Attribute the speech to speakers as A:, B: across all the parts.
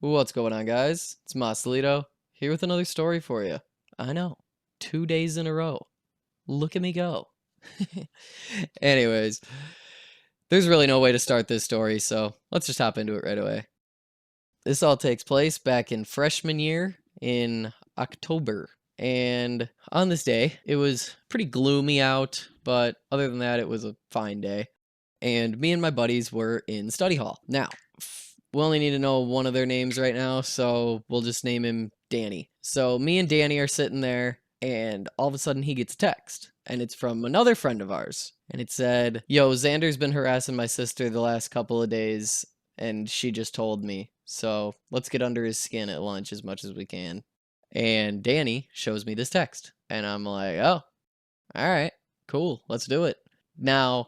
A: What's going on, guys? It's Masalito here with another story for you. I know, 2 days in a row. Look at me go. Anyways, there's really no way to start this story, so let's just hop into it right away. This all takes place back in freshman year in October. And on this day, it was pretty gloomy out, but other than that, it was a fine day. And me and my buddies were in study hall. Now, we only need to know one of their names right now, so we'll just name him Danny. So me and Danny are sitting there, and all of a sudden he gets a text, and it's from another friend of ours. And it said, "Yo, Xander's been harassing my sister the last couple of days, and she just told me. So let's get under his skin at lunch as much as we can." And Danny shows me this text, and I'm like, "Oh, all right, cool, let's do it." Now,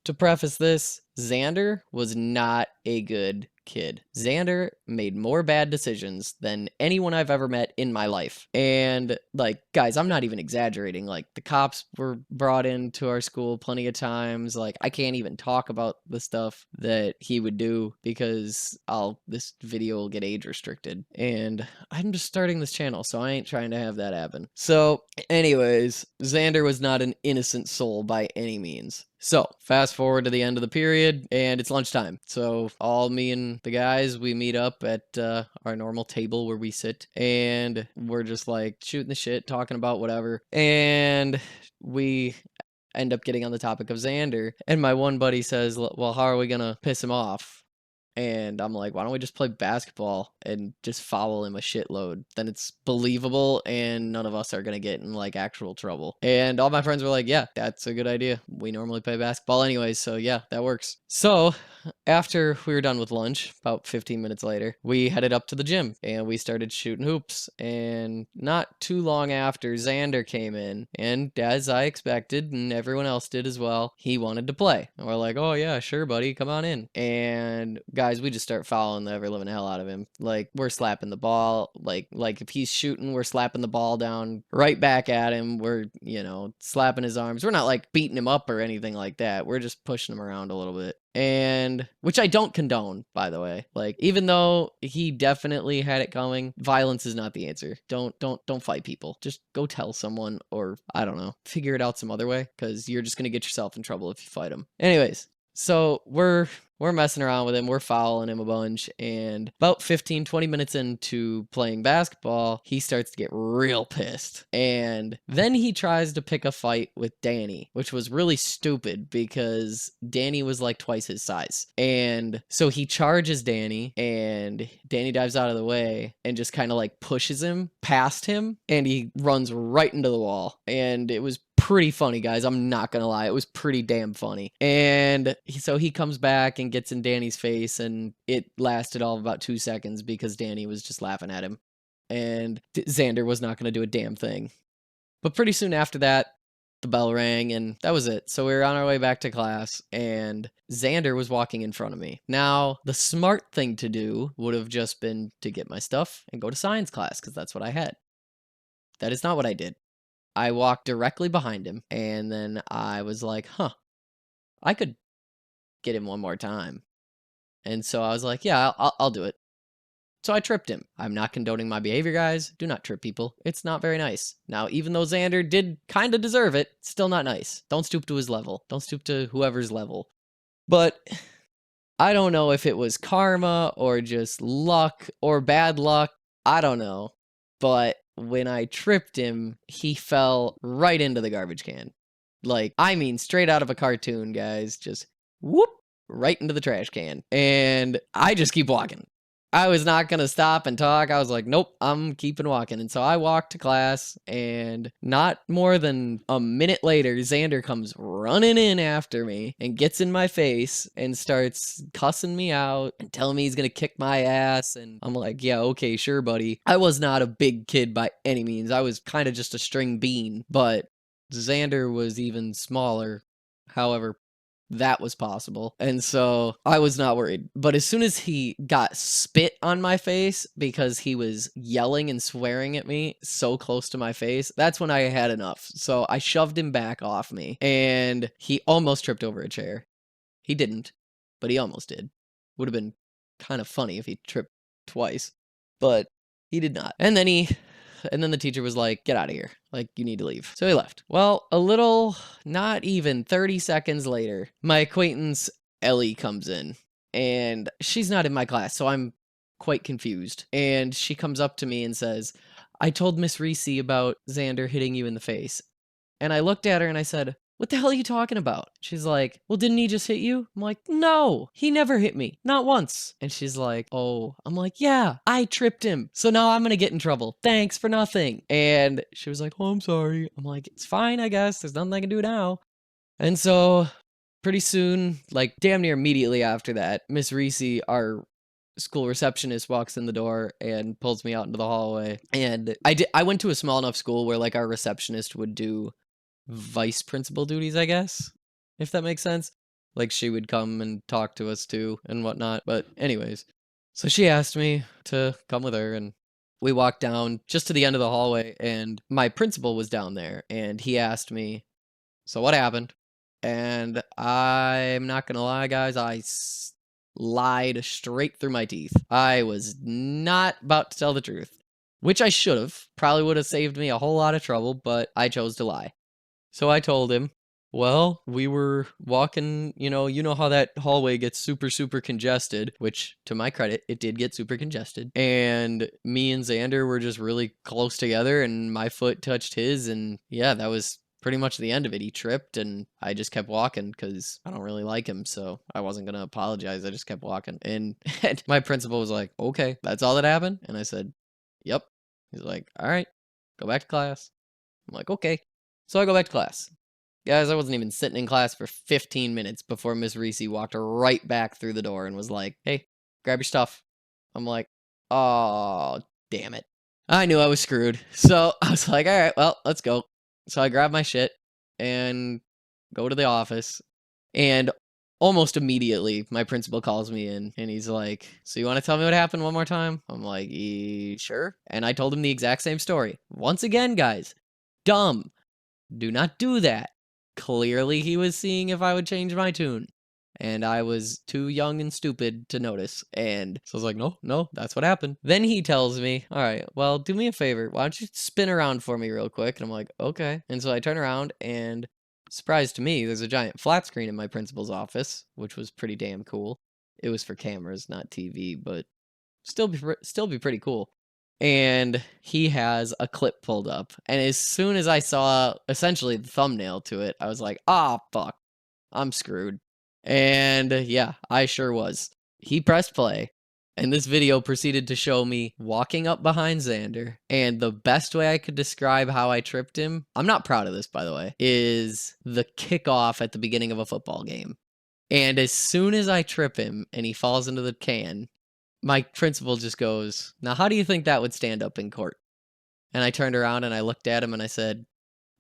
A: to preface this, Xander was not a good kid. Xander made more bad decisions than anyone I've ever met in my life. And, like, guys, I'm not even exaggerating. Like, the cops were brought into our school plenty of times. Like, I can't even talk about the stuff that he would do because this video will get age restricted. And I'm just starting this channel, so I ain't trying to have that happen. So, anyways, Xander was not an innocent soul by any means. So, fast forward to the end of the period, and it's lunchtime. So, all me and the guys, we meet up at our normal table where we sit, and we're just like shooting the shit, talking about whatever. And we end up getting on the topic of Xander. And my one buddy says, "Well, how are we gonna piss him off?" And I'm like, why don't we just play basketball and just foul him a shitload? Then it's believable and none of us are going to get in like actual trouble. And all my friends were like, yeah, that's a good idea. We normally play basketball anyways. So yeah, that works. So after we were done with lunch, about 15 minutes later, we headed up to the gym and we started shooting hoops. And not too long after, Xander came in. And as I expected, and everyone else did as well, he wanted to play. And we're like, oh yeah, sure, buddy, come on in. And guys, we just start fouling the ever living hell out of him. Like, we're slapping the ball. Like if he's shooting, we're slapping the ball down right back at him. We're, slapping his arms. We're not like beating him up or anything like that. We're just pushing him around a little bit. And which I don't condone, by the way. Like, even though he definitely had it coming, violence is not the answer. Don't fight people. Just go tell someone, or I don't know, figure it out some other way, because you're just gonna get yourself in trouble if you fight him. Anyways, so we're messing around with him, we're fouling him a bunch, and about 15-20 minutes into playing basketball, he starts to get real pissed. And then he tries to pick a fight with Danny, which was really stupid because Danny was like twice his size. And so he charges Danny, and Danny dives out of the way and just kind of like pushes him past him, and he runs right into the wall. And it was pretty funny, guys. I'm not gonna lie. It was pretty damn funny. And so he comes back and gets in Danny's face, and it lasted all of about 2 seconds because Danny was just laughing at him. And Xander was not gonna do a damn thing. But pretty soon after that, the bell rang, and that was it. So we were on our way back to class, and Xander was walking in front of me. Now, the smart thing to do would have just been to get my stuff and go to science class, because that's what I had. That is not what I did. I walked directly behind him, and then I was like, huh, I could get him one more time. And so I was like, yeah, I'll do it. So I tripped him. I'm not condoning my behavior, guys. Do not trip people. It's not very nice. Now, even though Xander did kind of deserve it, still not nice. Don't stoop to his level. Don't stoop to whoever's level. But I don't know if it was karma or just luck or bad luck. I don't know. But when I tripped him, he fell right into the garbage can. Like, I mean, straight out of a cartoon, guys. Just whoop, right into the trash can. And I just keep walking. I was not going to stop and talk. I was like, nope, I'm keeping walking. And so I walked to class, and not more than a minute later, Xander comes running in after me and gets in my face and starts cussing me out and telling me he's going to kick my ass. And I'm like, yeah, okay, sure, buddy. I was not a big kid by any means. I was kind of just a string bean, but Xander was even smaller. However, that was possible. And so I was not worried. But as soon as he got spit on my face because he was yelling and swearing at me so close to my face, that's when I had enough. So I shoved him back off me, and he almost tripped over a chair. He didn't, but he almost did. Would have been kind of funny if he tripped twice, but he did not. And then the teacher was like, "Get out of here. Like, you need to leave." So he left. Well, not even 30 seconds later, my acquaintance Ellie comes in, and she's not in my class, so I'm quite confused. And she comes up to me and says, "I told Miss Reese about Xander hitting you in the face." And I looked at her and I said, "What the hell are you talking about?" She's like, "Well, didn't he just hit you?" I'm like, "No, he never hit me. Not once." And she's like, "Oh." I'm like, "Yeah, I tripped him. So now I'm going to get in trouble. Thanks for nothing." And she was like, "Oh, I'm sorry." I'm like, "It's fine, I guess. There's nothing I can do now." And so pretty soon, like damn near immediately after that, Miss Reese, our school receptionist, walks in the door and pulls me out into the hallway. And I went to a small enough school where like our receptionist would do vice principal duties, I guess, if that makes sense. Like she would come and talk to us too and whatnot. But anyways, so she asked me to come with her, and we walked down just to the end of the hallway, and my principal was down there, and he asked me, "So what happened?" And I'm not gonna lie, guys, lied straight through my teeth. I was not about to tell the truth, which I should have. Probably would have saved me a whole lot of trouble, but I chose to lie. So I told him, "Well, we were walking, you know how that hallway gets super, super congested," which to my credit, it did get super congested. And me and Xander were just really close together, and my foot touched his. And yeah, that was pretty much the end of it. He tripped, and I just kept walking because I don't really like him. So I wasn't going to apologize. I just kept walking. And my principal was like, "Okay, that's all that happened?" And I said, "Yep." He's like, "All right, go back to class." I'm like, "Okay." So I go back to class. Guys, I wasn't even sitting in class for 15 minutes before Miss Reese walked right back through the door and was like, "Hey, grab your stuff." I'm like, "Oh, damn it." I knew I was screwed. So I was like, "All right, well, let's go." So I grab my shit and go to the office. And almost immediately, my principal calls me in and he's like, "So you want to tell me what happened one more time?" I'm like, Sure." And I told him the exact same story. Once again, guys, dumb. Do not do that. Clearly, he was seeing if I would change my tune. And I was too young and stupid to notice. And so I was like, "No, no, that's what happened." Then he tells me, "All right, well, do me a favor. Why don't you spin around for me real quick?" And I'm like, "Okay." And so I turn around, and surprise to me, there's a giant flat screen in my principal's office, which was pretty damn cool. It was for cameras, not TV, but still be pretty cool. And he has a clip pulled up, and as soon as I saw essentially the thumbnail to it, I was like, "Ah, fuck, I'm screwed." And yeah, I sure was. He pressed play, and this video proceeded to show me walking up behind Xander. And the best way I could describe how I tripped him, I'm not proud of this, by the way, is the kickoff at the beginning of a football game. And as soon as I trip him and he falls into the can, my principal just goes, "Now, how do you think that would stand up in court?" And I turned around and I looked at him and I said,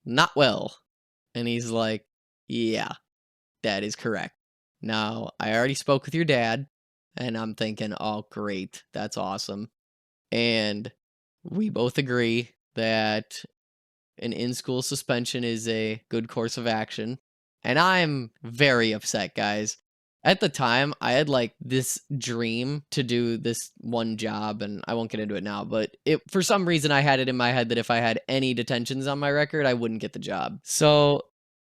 A: "Not well." And he's like, "Yeah, that is correct. Now, I already spoke with your dad." And I'm thinking, "Oh, great. That's awesome." And we both agree that an in-school suspension is a good course of action. And I'm very upset, guys. At the time, I had like this dream to do this one job, and I won't get into it now, but for some reason I had it in my head that if I had any detentions on my record, I wouldn't get the job. So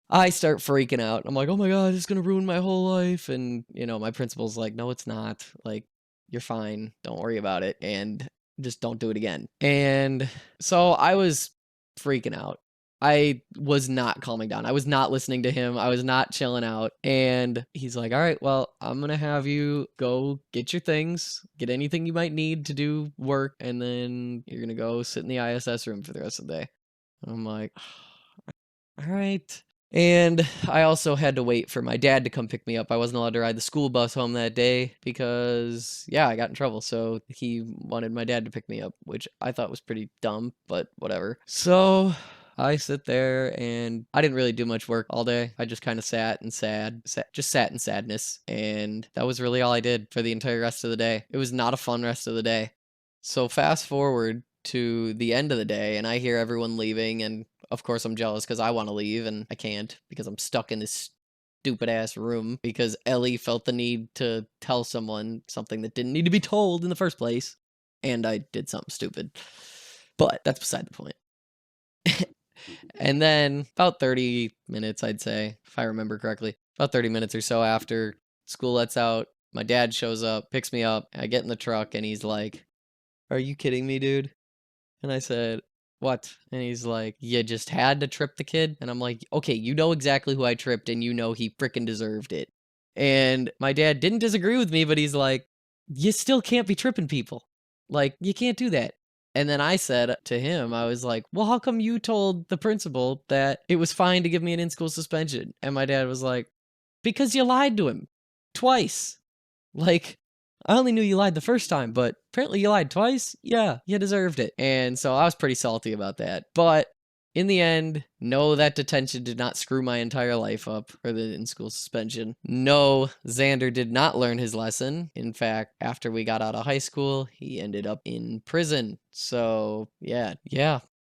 A: I start freaking out. I'm like, "Oh my God, this is going to ruin my whole life." And, my principal's like, "No, it's not. Like, you're fine. Don't worry about it. And just don't do it again." And so I was freaking out. I was not calming down. I was not listening to him. I was not chilling out. And he's like, "All right, well, I'm going to have you go get your things, get anything you might need to do work, and then you're going to go sit in the ISS room for the rest of the day." And I'm like, "All right." And I also had to wait for my dad to come pick me up. I wasn't allowed to ride the school bus home that day because, yeah, I got in trouble. So he wanted my dad to pick me up, which I thought was pretty dumb, but whatever. So I sit there and I didn't really do much work all day. I just kind of just sat in sadness. And that was really all I did for the entire rest of the day. It was not a fun rest of the day. So fast forward to the end of the day, and I hear everyone leaving, and of course I'm jealous because I want to leave and I can't because I'm stuck in this stupid ass room because Ellie felt the need to tell someone something that didn't need to be told in the first place. and I did something stupid. But that's beside the point. And then about 30 minutes, I'd say, if I remember correctly, about 30 minutes or so after school lets out, my dad shows up, picks me up. I get in the truck and he's like, "Are you kidding me, dude?" And I said, "What?" And he's like, "You just had to trip the kid?" And I'm like, "Okay, you know exactly who I tripped and you know he freaking deserved it." And my dad didn't disagree with me, but he's like, "You still can't be tripping people. Like, you can't do that." And then I said to him, I was like, "Well, how come you told the principal that it was fine to give me an in-school suspension?" And my dad was like, "Because you lied to him twice. Like, I only knew you lied the first time, but apparently you lied twice. Yeah, you deserved it." And so I was pretty salty about that. But in the end, no, that detention did not screw my entire life up, or the in-school suspension. No, Xander did not learn his lesson. In fact, after we got out of high school, he ended up in prison. So, yeah,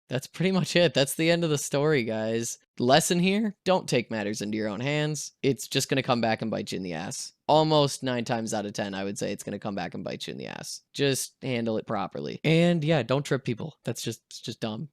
A: that's pretty much it. That's the end of the story, guys. Lesson here, don't take matters into your own hands. It's just going to come back and bite you in the ass. Almost 9 times out of 10, I would say it's going to come back and bite you in the ass. Just handle it properly. And yeah, don't trip people. That's just dumb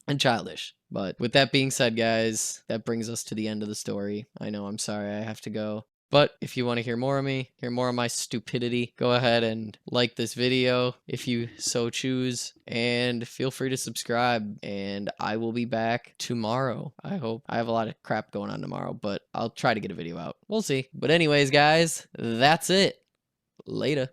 A: and childish. But with that being said, guys, that brings us to the end of the story. I know, I'm sorry I have to go. But if you want to hear more of me, hear more of my stupidity, go ahead and like this video if you so choose, and feel free to subscribe, and I will be back tomorrow. I hope. I have a lot of crap going on tomorrow, but I'll try to get a video out. We'll see. But anyways, guys, that's it. Later.